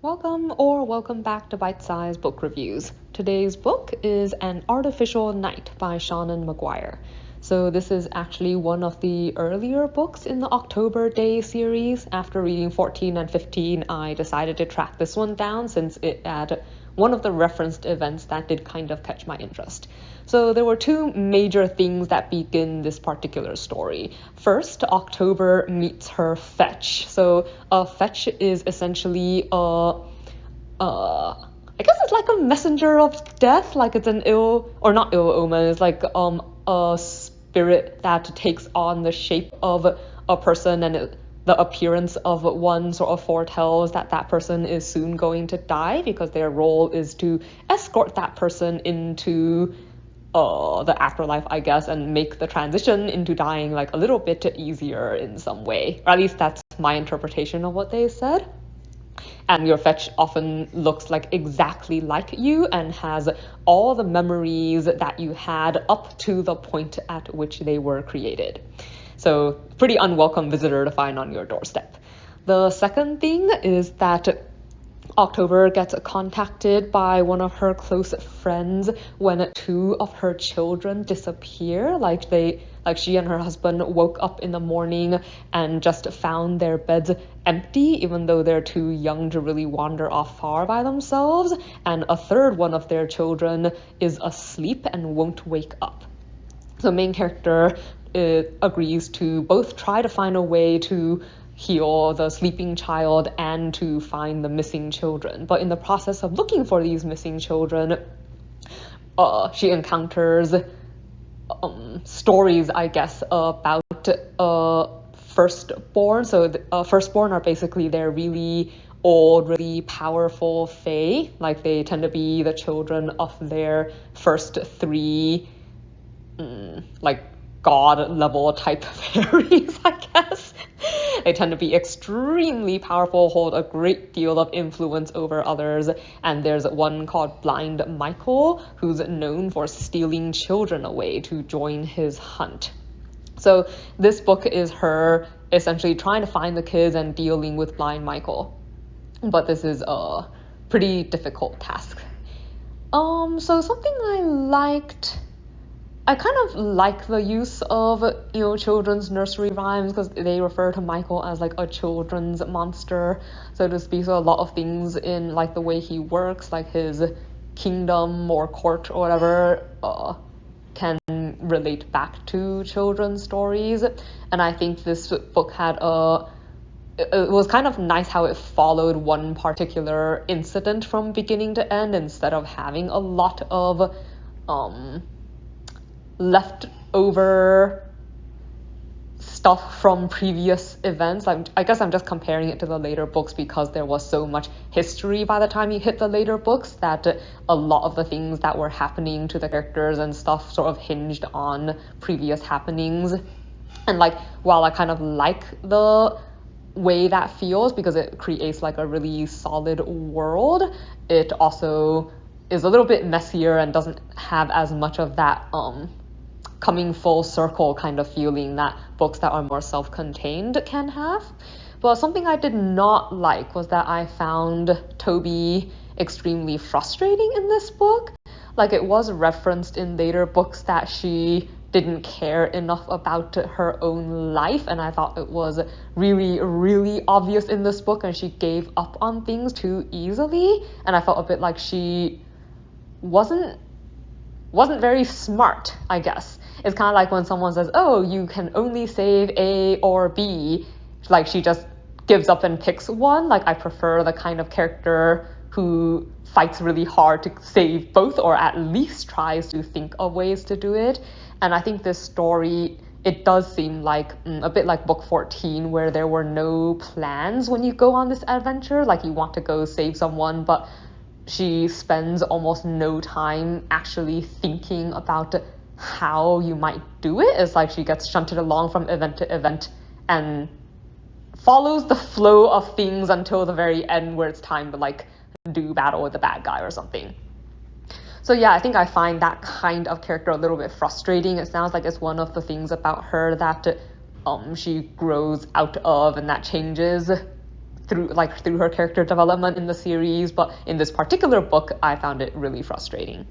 Welcome back to Bite Size Book Reviews. Today's book is An Artificial Night by Seanan McGuire. So this is actually one of the earlier books in the October Daye series. After reading 14 and 15, I decided to track this one down since it had one of the referenced events that did kind of catch my interest. So there were two major things that begin this particular story. First, October meets her fetch. So a fetch is essentially I guess it's like a messenger of death, like it's an ill, or not ill omen, it's like a spirit that takes on the shape of a person, and the appearance of one sort of foretells that that person is soon going to die, because their role is to escort that person into the afterlife, I guess, and make the transition into dying like a little bit easier in some way. Or at least that's my interpretation of what they said. And your fetch often looks like exactly like you and has all the memories that you had up to the point at which they were created. So pretty unwelcome visitor to find on your doorstep. The second thing is that October gets contacted by one of her close friends when two of her children disappear. Like she and her husband woke up in the morning and just found their beds empty, even though they're too young to really wander off far by themselves. And a third one of their children is asleep and won't wake up. So the main character agrees to both try to find a way to heal the sleeping child and to find the missing children. But in the process of looking for these missing children, she encounters stories, I guess, about firstborn. So firstborn are basically they're really old, really powerful fae. Like they tend to be the children of their first three, like god level type fairies, I guess. They tend to be extremely powerful, hold a great deal of influence over others, and there's one called Blind Michael who's known for stealing children away to join his hunt. So this book is her essentially trying to find the kids and dealing with Blind Michael, but this is a pretty difficult task. So something I kind of like the use of, children's nursery rhymes, because they refer to Michael as like a children's monster, so to speak. So a lot of things in like the way he works, like his kingdom or court or whatever, can relate back to children's stories. And I think this book had it was kind of nice how it followed one particular incident from beginning to end instead of having a lot of leftover stuff from previous events. I guess I'm just comparing it to the later books because there was so much history by the time you hit the later books that a lot of the things that were happening to the characters and stuff sort of hinged on previous happenings. And while I kind of like the way that feels because it creates like a really solid world, it also is a little bit messier and doesn't have as much of that coming full circle kind of feeling that books that are more self-contained can have. But something I did not like was that I found Toby extremely frustrating in this book. Like, it was referenced in later books that she didn't care enough about her own life, and I thought it was really, really obvious in this book, and she gave up on things too easily, and I felt a bit like she wasn't very smart, I guess. It's kind of like when someone says, oh, you can only save A or B, like she just gives up and picks one. Like, I prefer the kind of character who fights really hard to save both, or at least tries to think of ways to do it. And I think this story, it does seem like a bit like book 14, where there were no plans when you go on this adventure. Like, you want to go save someone, but she spends almost no time actually thinking about how you might do it. It's like she gets shunted along from event to event and follows the flow of things until the very end where it's time to do battle with the bad guy or something. So yeah, I think I find that kind of character a little bit frustrating. It sounds like it's one of the things about her that she grows out of and that changes through her character development in the series, but in this particular book, I found it really frustrating.